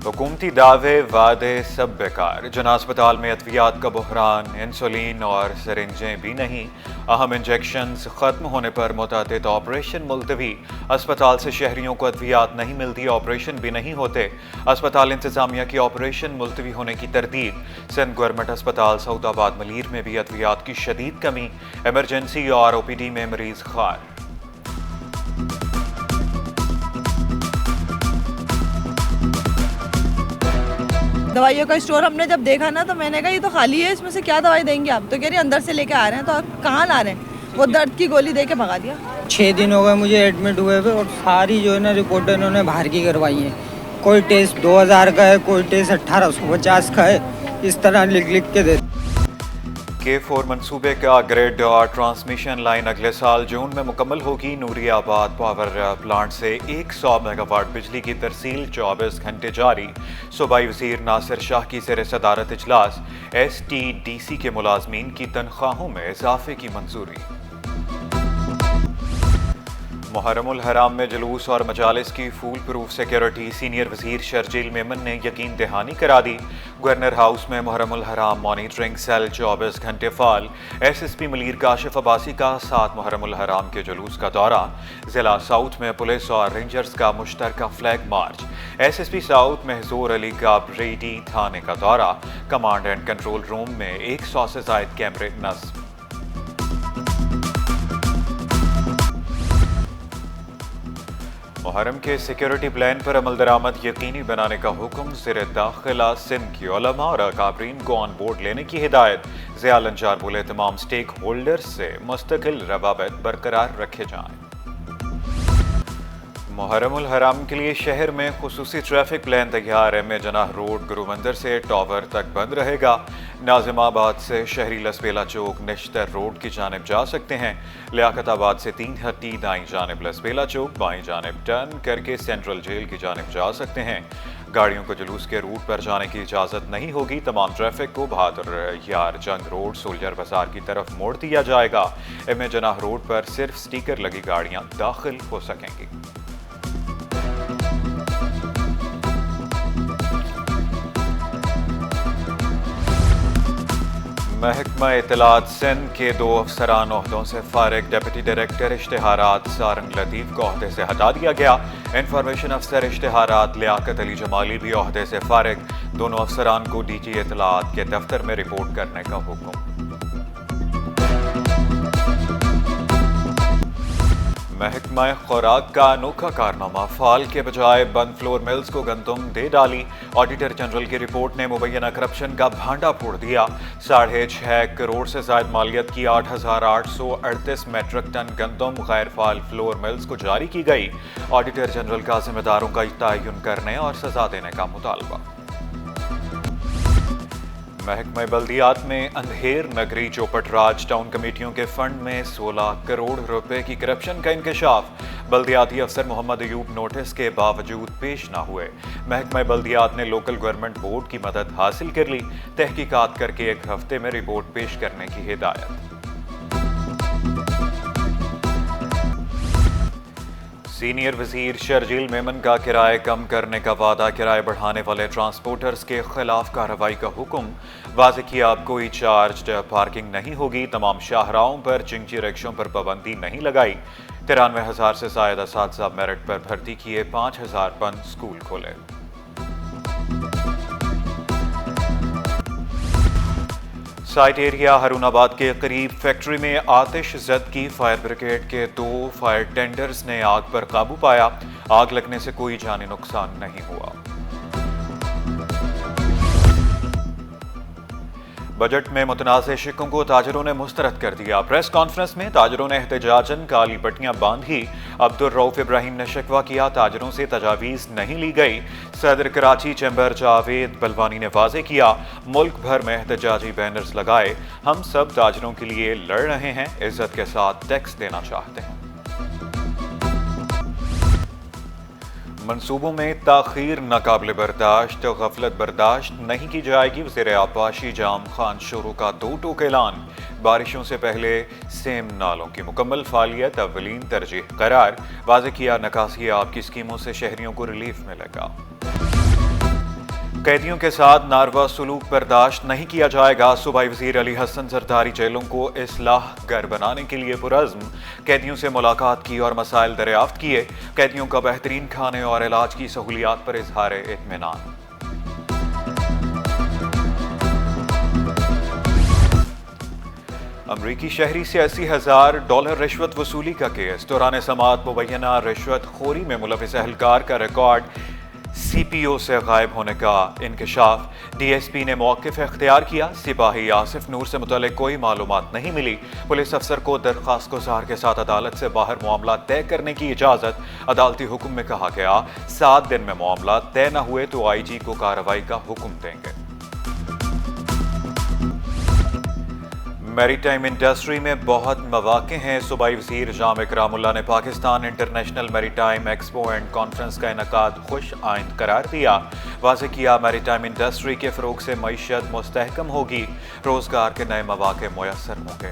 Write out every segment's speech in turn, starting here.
हुकूमती दावे वादे सब बेकार। जन अस्पताल में अद्वियात का बहरान, इंसुलिन और सरिंजें भी नहीं। अहम इंजेक्शंस खत्म होने पर मुतअद्दिद ऑपरेशन मुलतवी। अस्पताल से शहरियों को अद्वियात नहीं मिलती, ऑपरेशन भी नहीं होते। अस्पताल इंतजामिया की ऑपरेशन मुलतवी होने की तरदीद। सिंध गवर्नमेंट अस्पताल सऊदाबाद मलीर में भी अद्वियात की शदीद कमी। एमरजेंसी और OPD में मरीज खार। दवाइयों का स्टोर हमने जब देखा ना तो मैंने कहा ये तो खाली है, इसमें से क्या दवाई देंगे आप। तो कह रही अंदर से लेके आ रहे हैं। तो आप कहाँ ला रहे हैं? वो दर्द की गोली दे के भगा दिया। 6 दिन हो गए मुझे एडमिट हुए हुए और सारी जो है ना रिपोर्टें इन्होंने बाहर की करवाई हैं। कोई टेस्ट 2000 का है, कोई टेस्ट 1850 का है, इस तरह लिख लिख के दे। K4 मंसूबे का ग्रिड और ट्रांसमिशन लाइन अगले साल जून में मुकम्मल होगी। नूरियाबाद पावर प्लांट से 100 मेगावाट बिजली की तरसील 24 घंटे जारी। सूबाई वजीर नासिर शाह की ज़ेर सदारत इजलास। STDC के मुलाजमीन की तनख्वाहों में इजाफे की मंजूरी। मुहर्रमुल हराम में जुलूस और मजालिस की फूल प्रूफ सिक्योरिटी। सीनियर वजीर शर्जील मेमन ने यकीन दहानी करा दी। गवर्नर हाउस में मुहर्रमुल हराम मॉनिटरिंग सेल 24 घंटे फाल। SSP मलीर काशिफ अब्बासी का 7 मुहर्रमुल हराम के जुलूस का दौरा। जिला साउथ में पुलिस और रेंजर्स का मुश्तरका flag march. SSP south Mahjoor Ali का रेडी थाने का दौरा। कमांड एंड कंट्रोल रूम में 100 से जायद कैमरे नस्ब। मुहर्रम के सिक्योरिटी प्लान पर अमल दरामद यकीनी बनाने का हुक्म। ज़ेर दाखिला सिंध के उलमा और अकाबरीन को ऑन बोर्ड लेने की हिदायत। ज़िया लंजार बोले तमाम स्टेक होल्डर्स से मुस्तकिल रवाबत बरकरार रखे जाएं। मुहर्रमुल हराम के लिए शहर में खुसूसी ट्रैफिक प्लान तैयार। MA जनाह रोड गुरु मंदिर से टावर तक बंद रहेगा। नाजिमाबाद से शहरी लसबेला चौक निश्तर रोड की जानिब जा सकते हैं। लियाकताबाद से 3 हट्टी दाईं जानिब लसबेला चौक, बाईं जानिब टर्न करके सेंट्रल जेल की जानिब जा सकते हैं। गाड़ियों को जुलूस के रूट पर जाने की इजाज़त नहीं होगी। तमाम ट्रैफिक को बहादुर यार जंग रोड सोल्जर बाजार की तरफ मोड़ दिया जाएगा। MA जनाह रोड पर सिर्फ स्टिकर लगी गाड़ियाँ दाखिल हो सकेंगी। महकमा इत्तलात सिंध के 2 अफसरान ओहदों से फारिग। डिप्टी डायरेक्टर इश्तिहारात सारंग लतीफ़ को ओहदे से हटा दिया गया। इंफॉर्मेशन अफसर इश्तिहारात लियाकत अली जमाली भी ओहदे से फारिग। दोनों अफसरान को DG इत्तलात के दफ्तर में रिपोर्ट करने का हुक्म। महकमा खुराक का अनोखा कारनामा। फाल के बजाय बंद फ्लोर मिल्स को गंदम दे डाली। ऑडिटर जनरल की रिपोर्ट ने मुबैना करप्शन का भांडा फोड़ दिया। 6.5 करोड़ से ज्यादा मालियत की 8,838 मेट्रिक टन गंदम गैर फाल फ्लोर मिल्स को जारी की गई। ऑडिटर जनरल का जिम्मेदारों का तयन करने और सजा देने का मुतालबा। महकमा बल्दियात में अंधेर नगरी चौपटराज टाउन कमेटियों के फंड में 16 करोड़ रुपए की करप्शन का इंकशाफ। बल्दियाती अफसर मोहम्मद अयूब नोटिस के बावजूद पेश न हुए। महकमा बल्दियात ने लोकल गवर्नमेंट बोर्ड की मदद हासिल कर ली। तहकीकात करके 1 हफ्ते में रिपोर्ट पेश करने की हिदायत। सीनियर वजीर शर्जील मेमन का किराए कम करने का वादा। किराए बढ़ाने वाले ट्रांसपोर्टर्स के खिलाफ कार्रवाई का हुक्म। वाज़ेह किया अब कोई चार्ज पार्किंग नहीं होगी। तमाम शाहराहों पर चिंची रिक्शों पर पाबंदी नहीं लगाई। 93,000 से ज़ायद असातिज़ा मेरिट पर भर्ती किए। 5,000 बंद स्कूल खोले। साइट एरिया हरुनाबाद के करीब फैक्ट्री में आतिश जद की। फायर ब्रिगेड के 2 फायर टेंडर्स ने आग पर काबू पाया। आग लगने से कोई जानी नुकसान नहीं हुआ। बजट में मुतनाज़े शिकों को ताजरों ने मुस्तरद कर दिया। प्रेस कॉन्फ्रेंस में ताजरों ने एहतजाजन काली पट्टियां बांधी। अब्दुल रऊफ इब्राहिम ने शिकवा किया ताजरों से तजावीज़ नहीं ली गई। सदर कराची चैम्बर जावेद बलवानी ने वाज़ेह किया मुल्क भर में एहतजाजी बैनर्स लगाए। हम सब ताजरों के लिए लड़ रहे हैं, इज्जत के साथ टैक्स देना चाहते हैं। मंसूबों में ताखीर नाकाबिल बर्दाश्त। गफलत बर्दाश्त नहीं की जाएगी। वज़ीर आबाशी जाम खान शुरू का 2 टूक ऐलान। बारिशों से पहले सेम नालों की मुकम्मल फालियत अव्वलीन तरजीह करार। वाज़ेह किया नकासी आब की स्कीमों से शहरियों को रिलीफ मिलेगा। कैदियों के साथ नारवा सलूक बर्दाश्त नहीं किया जाएगा। सूबाई वजीर अली हसन जरदारी जेलों को इस्लाह गर बनाने के लिए पुरज़्म कैदियों से मुलाकात की और मसाइल दरियाफ्त किए। कैदियों का बेहतरीन खाने और इलाज की सहूलियात पर इजहार इत्मीनान। अमरीकी शहरी से $80,000 रिश्वत वसूली का केस। दौरान समाअत मुबैना रिश्वत खोरी में मुलविस अहलकार का रिकॉर्ड CPO से गायब होने का इंकशाफ। DSP ने मौक़िफ़ इख्तियार किया। सिपाही आसिफ नूर से मुतल्लिक़ कोई मालूमात नहीं मिली। पुलिस अफसर को दरख्वास्त गुज़ार के साथ अदालत से बाहर मामला तय करने की इजाज़त। अदालती हुक्म में कहा गया 7 दिन में मामला तय न हुए तो IG को कार्रवाई का हुक्म देंगे। मैरीटाइम इंडस्ट्री में बहुत मौक़े हैं। सूबाई वज़ीर जाम इकरामुल्लाह ने Pakistan international maritime expo and conference का इनेकाद खुश आइंद करार दिया। वाज़ेह किया मैरीटाइम इंडस्ट्री के फ़रोग़ से मईशत मुस्तहकम होगी, रोज़गार के नए मौक़े मुयस्सर होंगे।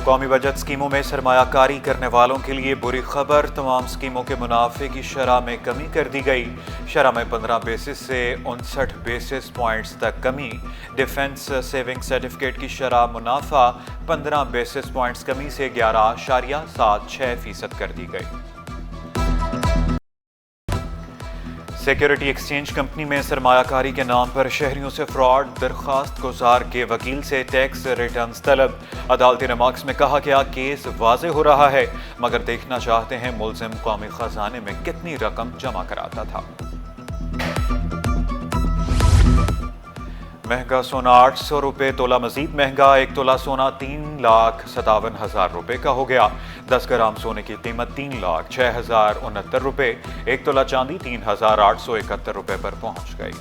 कौमी बजट स्कीमों में सरमायाकारी करने वालों के लिए बुरी खबर। तमाम स्कीमों के मुनाफे की शरह में कमी कर दी गई। शरह में 15 बेसिस से 59 बेसिस पॉइंट्स तक कमी। डिफेंस सेविंग सर्टिफिकेट की शरह मुनाफा 15 बेसिस पॉइंट्स कमी से 11.76% कर दी गई। सिक्योरिटी एक्सचेंज कंपनी में सरमायाकारी के नाम पर शहरियों से फ्रॉड। दरख्वास्त गुजार के वकील से टैक्स रिटर्न्स तलब। अदालती रिमार्क्स में कहा गया केस वाज़ेह हो रहा है, मगर देखना चाहते हैं मुल्ज़िम कौमी खजाने में कितनी रकम जमा कराता था। महंगा सोना 800 रुपये तोला। मजीद महंगा 1 तोला सोना 3,57,000 रुपये का हो गया। 10 ग्राम सोने की कीमत 3,06,069 रुपये। 1 तोला चांदी 3,871 रुपये पर पहुंच गई।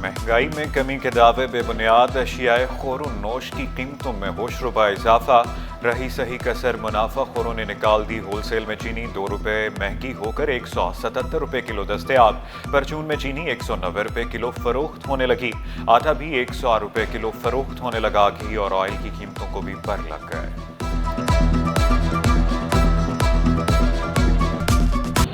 महंगाई में कमी के दावे बेबुनियाद। अशियाए खोर नोश की कीमतों में होशरुबा इजाफा। रही सही कसर मुनाफा खोरों ने निकाल दी। होलसेल में चीनी 2 रुपये महंगी होकर 177 रुपये किलो दस्तयाब। परचून में चीनी 190 रुपये किलो फरोख्त होने लगी। आटा भी 100 रुपये किलो फरोख्त होने लगा। घी और ऑयल की कीमतों को भी पर लग गए।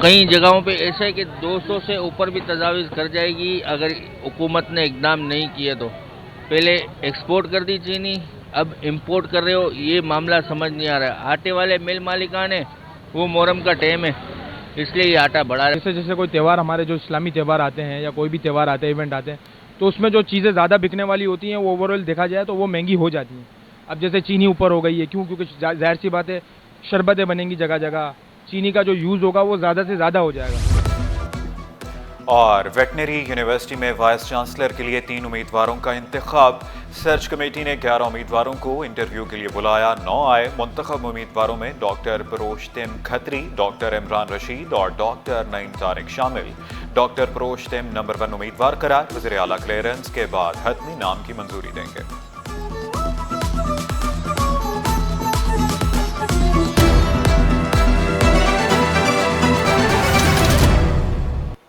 कई जगहों पे ऐसा है कि 200 से ऊपर भी तजावीज़ कर जाएगी अगर हुकूमत ने इक़दाम नहीं किया तो। पहले एक्सपोर्ट कर दी चीनी, अब इंपोर्ट कर रहे हो, ये मामला समझ नहीं आ रहा है। आटे वाले मिल मालिकान है, वो मुहर्रम का टाइम है, इसलिए ये आटा बढ़ा रहा है। जैसे कोई त्यौहार, हमारे जो इस्लामी त्यौहार आते हैं या कोई भी त्यौहार आते हैं, इवेंट आते हैं, तो उसमें जो चीज़ें ज़्यादा बिकने वाली होती हैं वो ओवरऑल देखा जाए तो वो महंगी हो जाती हैं। अब जैसे चीनी ऊपर हो गई है, क्यों? क्योंकि जाहिर सी बात है शरबतें बनेंगी जगह जगह, चीनी का जो यूज़ होगा वो ज़्यादा से ज़्यादा हो जाएगा। और वेटनरी यूनिवर्सिटी में वाइस चांसलर के लिए 3 उम्मीदवारों का इंतखाब। सर्च कमेटी ने 11 उम्मीदवारों को इंटरव्यू के लिए बुलाया। 9 आए। मुंतखब उम्मीदवारों में डॉक्टर प्रोश्तिम खत्री, डॉक्टर इमरान रशीद और डॉक्टर नईम तारिक शामिल। डॉक्टर प्रोश्तिम नंबर 1 उम्मीदवार करार। वज़ीर आला क्लियरेंस के बाद हतमी नाम की मंजूरी देंगे।